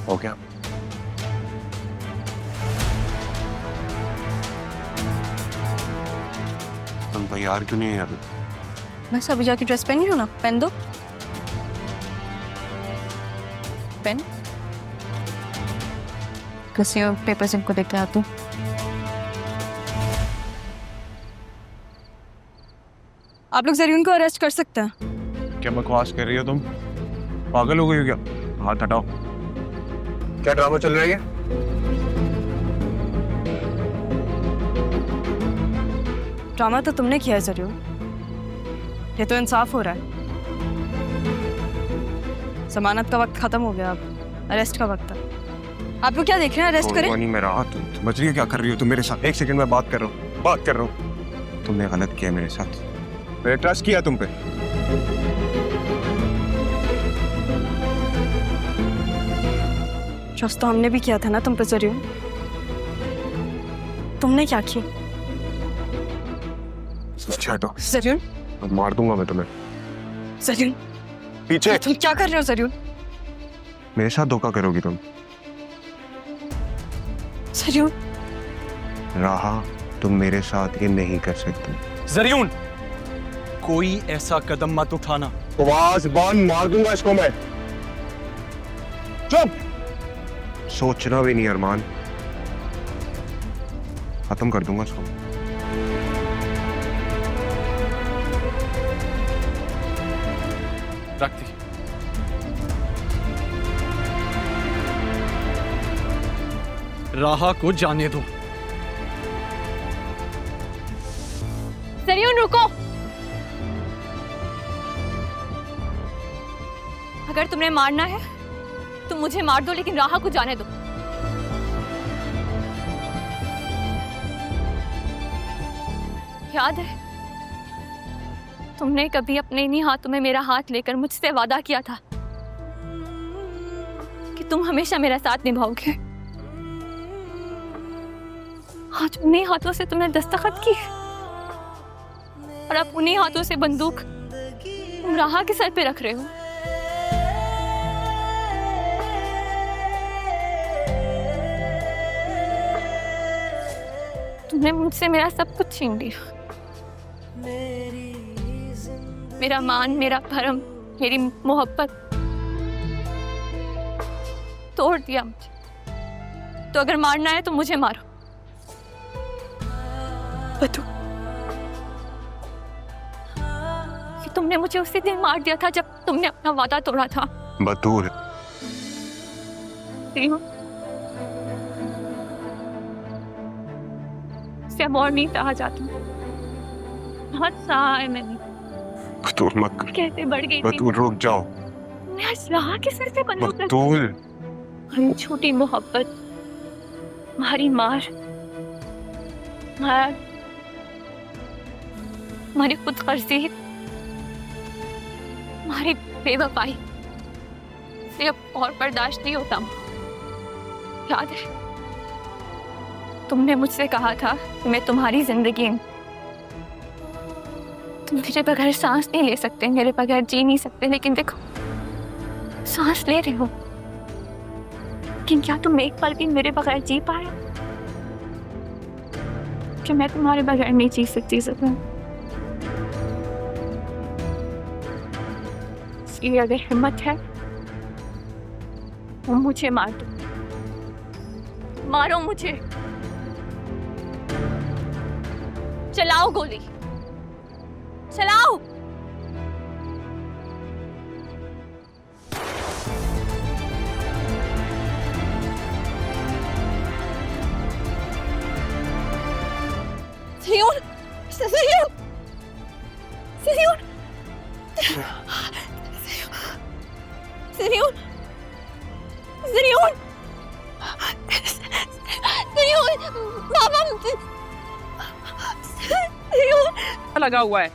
हो गया? तुम तैयार क्यों नहीं है अभी? बस अभी जाके ड्रेस पहनी हो ना, पहन दो। पेन किसी और पेपर्स इनको देते आती। आप लोग जरीन को अरेस्ट कर सकते हैं। क्या बकवास कर रही हो तुम? पागल हो गई हो क्या? हाथ हटाओ। क्या ड्रामा चल रहा है ये? ड्रामा तो तुमने किया है जरीन, ये तो इंसाफ हो रहा है। जमानत का वक्त खत्म हो गया, अब अरेस्ट का वक्त है। आप लोग क्या देख रहे हैं? अरेस्ट करें। नहीं, मेरा हाथ। समझ रही है क्या कर रही हो तुम मेरे साथ? एक सेकंड में बात कर रहा हूँ। तुमने गलत किया मेरे साथ। मैंने ट्रस्ट किया तुम पे। ट्रस्ट तो हमने भी किया था ना तुम पे जरीन। तुमने क्या किया? पीछे हटो। जरीन, मार दूंगा मैं तुम्हें। जरीन पीछे। तुम क्या कर रहे हो जरीन? मेरे साथ धोखा करोगी तुम? जरीन राहा, तुम मेरे साथ ये नहीं कर सकती। जरीन, कोई ऐसा कदम मत उठाना। आवाज बंद, मार दूंगा इसको मैं। चुप। सोचना भी नहीं अरमान, खत्म कर दूंगा इसको। रख दी। राहा को जाने दो। जरीन रुको। अगर तुमने मारना है तो मुझे मार दो, लेकिन राहा को जाने दो। याद है तुमने कभी अपने इन्हीं हाथों में मेरा हाथ लेकर मुझसे वादा किया था कि तुम हमेशा मेरा साथ निभाओगे। आज उन्हीं हाथों से तुमने दस्तखत की और अब उन्हीं हाथों से बंदूक तुम राहा के सर पे रख रहे हो। तुमने मुझसे मेरा सब कुछ छीन लिया। मेरा मान, मेरा भरम, मेरी मोहब्बत तोड़ दिया मुझे। तो अगर मारना है तो मुझे मारो। बतू, कि तुमने मुझे उसी दिन मार दिया था जब तुमने अपना वादा तोड़ा था। बतूल, से अब और नहीं सहा जाता। बहुत सहा है मैंने। बतूल मत कर। कैसे बढ़ गई थी। बतूल रुक जाओ। मैं आज राहा के सर पे बंदूक रख। बतूल, हमारी छोटी मोहब्बत, हमारी मार, हमारी खुद गर्जी, हमारी बेवफाई से अब और बर्दाश्त नहीं होता। याद है तुमने मुझसे कहा था कि मैं तुम्हारी जिंदगी हूं। तुम मेरे बगैर सांस नहीं ले सकते, मेरे बगैर जी नहीं सकते, लेकिन देखो सांस ले रहे हो। लेकिन क्या तुम एक पल भी मेरे बगैर जी पाए? कि मैं तुम्हारे बगैर नहीं जी सकती ज़रूर। इसलिए अगर हिम्मत है तो मुझे मार दो। मारो मुझे, चलाओ गोली, चलाओ। Señor, señor, señor, señor, señor, señor, बाबा, señor, लगा हुआ है।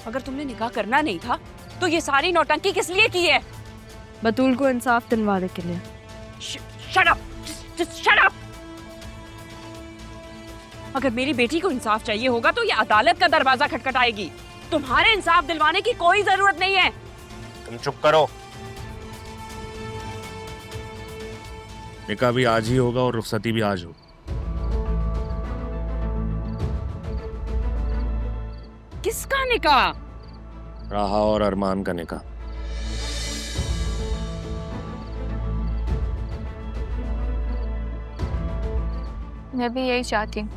अगर तुमने निकाह करना नहीं था तो ये सारी नौटंकी किस लिए की है? बतूल को इंसाफ दिलवाने के लिए। Shut up, just shut up. अगर मेरी बेटी को इंसाफ चाहिए होगा तो ये अदालत का दरवाजा खटखटाएगी। तुम्हारे इंसाफ दिलवाने की कोई जरूरत नहीं है। तुम चुप करो। निकाह भी आज ही होगा और रुखसती भी आज हो। किसका निकाह? राहा और अरमान का निकाह। मैं भी यही चाहती हूँ।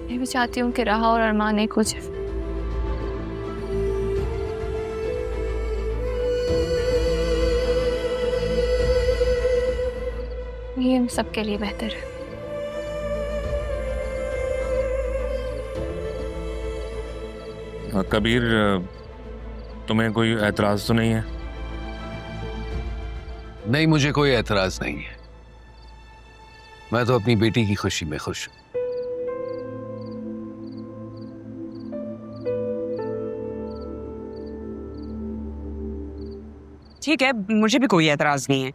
मैं भी चाहती हूँ कि राहा और अरमान एक हो जाए। ये हम सबके लिए बेहतर है। कबीर, तुम्हें कोई एतराज तो नहीं है? नहीं, मुझे कोई एतराज नहीं है। मैं तो अपनी बेटी की खुशी में खुश हूं। ठीक है, मुझे भी कोई एतराज नहीं है।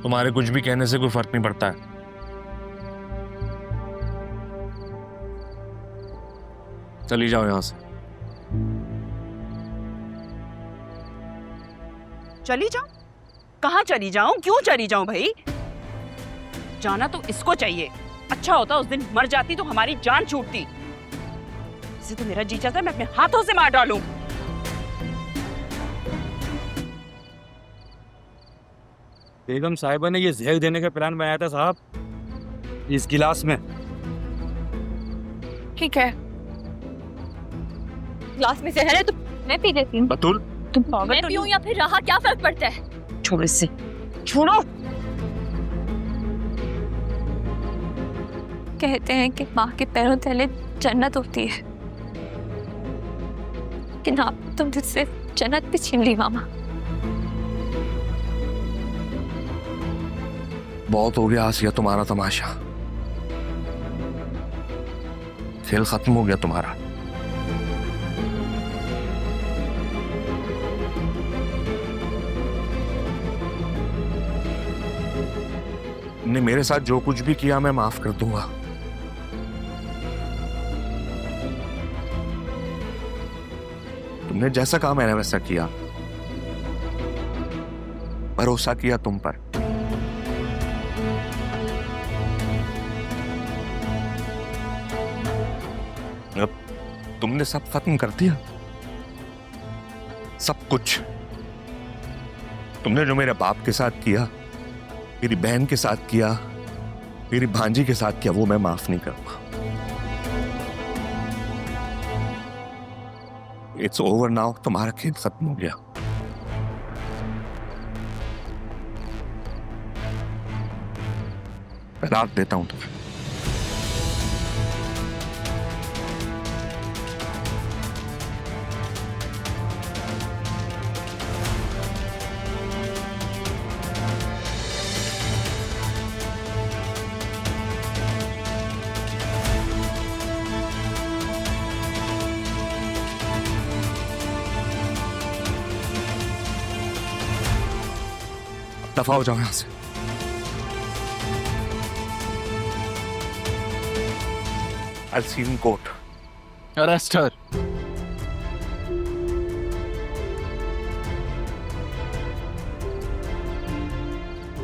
तुम्हारे कुछ भी कहने से कोई फर्क नहीं पड़ता है। चली जाओ यहां से। चली जाऊं? कहाँ चली जाऊं? क्यों चली जाऊं भाई? जाना तो इसको चाहिए। अच्छा होता उस दिन मर जाती तो हमारी जान छूटती। इसे तो मेरा जी चाहता है मैं अपने हाथों से मार डालूं। बेगम साहिबा ने ये जहर देने का प्लान बनाया था साहब, इस गिलास में। ठीक है, ग्लास में जहर है तो मैं पी लेती हूँ। बतूल, तुम मैं पागल तो पीऊँ या फिर राहा, क्या फर्क पड़ता है? छोड़ो इससे, छोड़ो। कहते हैं कि माँ के पैरों तले जन्नत होती है, लेकिन आप तुम मुझसे जन्नत भी छीन ली मामा। बहुत हो गया आसिया तुम्हारा तमाशा। खेल खत्म हो गया तुम्हारा। तुमने मेरे साथ जो कुछ भी किया मैं माफ कर दूंगा। तुमने जैसा कहा मैंने वैसा किया। भरोसा किया तुम पर। अब तुमने सब खत्म कर दिया, सब कुछ। तुमने जो मेरे बाप के साथ किया, मेरी बहन के साथ किया, मेरी भांजी के साथ किया, वो मैं माफ नहीं करूंगा। It's over now. तुम्हारा खेल खत्म हो गया। मैं रात देता हूं तुम्हें। दफा हो जाओ यहां से। I'll see you in court. Arrest her.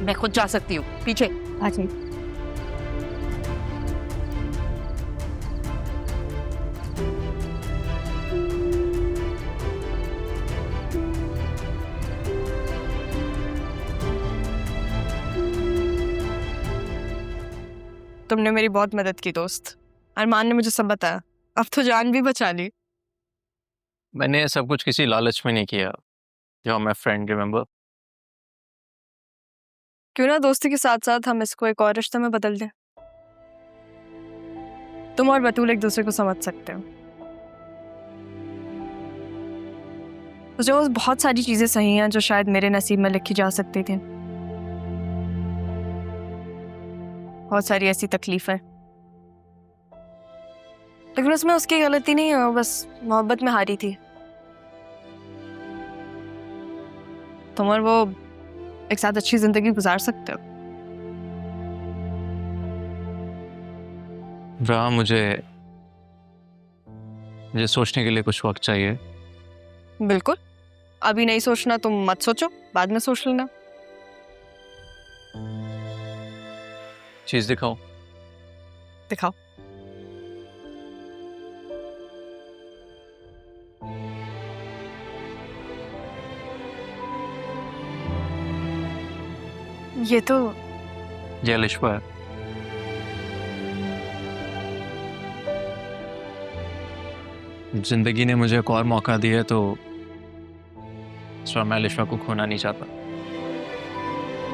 मैं खुद जा सकती हूँ, पीछे आ जाइए। तुमने मेरी बहुत मदद की दोस्त। अरमान ने मुझे सब बताया, अब तो जान भी बचा ली। मैंने सब कुछ किसी लालच में नहीं किया। जो माय फ्रेंड, रिमेंबर? क्यों ना दोस्ती के साथ साथ हम इसको एक और रिश्ते में बदल दें। तुम और बतूल एक दूसरे को समझ सकते हो। जो बहुत सारी चीजें सही हैं जो शायद मेरे नसीब में लिखी जा सकती थी। बहुत सारी ऐसी तकलीफें, लेकिन उसमें उसकी गलती नहीं है, वो बस मोहब्बत में हारी थी। तुम और वो एक साथ अच्छी जिंदगी गुजार सकते हो। मुझे मुझे सोचने के लिए कुछ वक्त चाहिए। बिल्कुल, अभी नहीं सोचना तुम मत सोचो, बाद में सोच लेना। चीज दिखाओ। दिखाओ। ये तो ये अलिशा है। जिंदगी ने मुझे एक और मौका दिया है तो इस बार मैं अलिशा को खोना नहीं चाहता।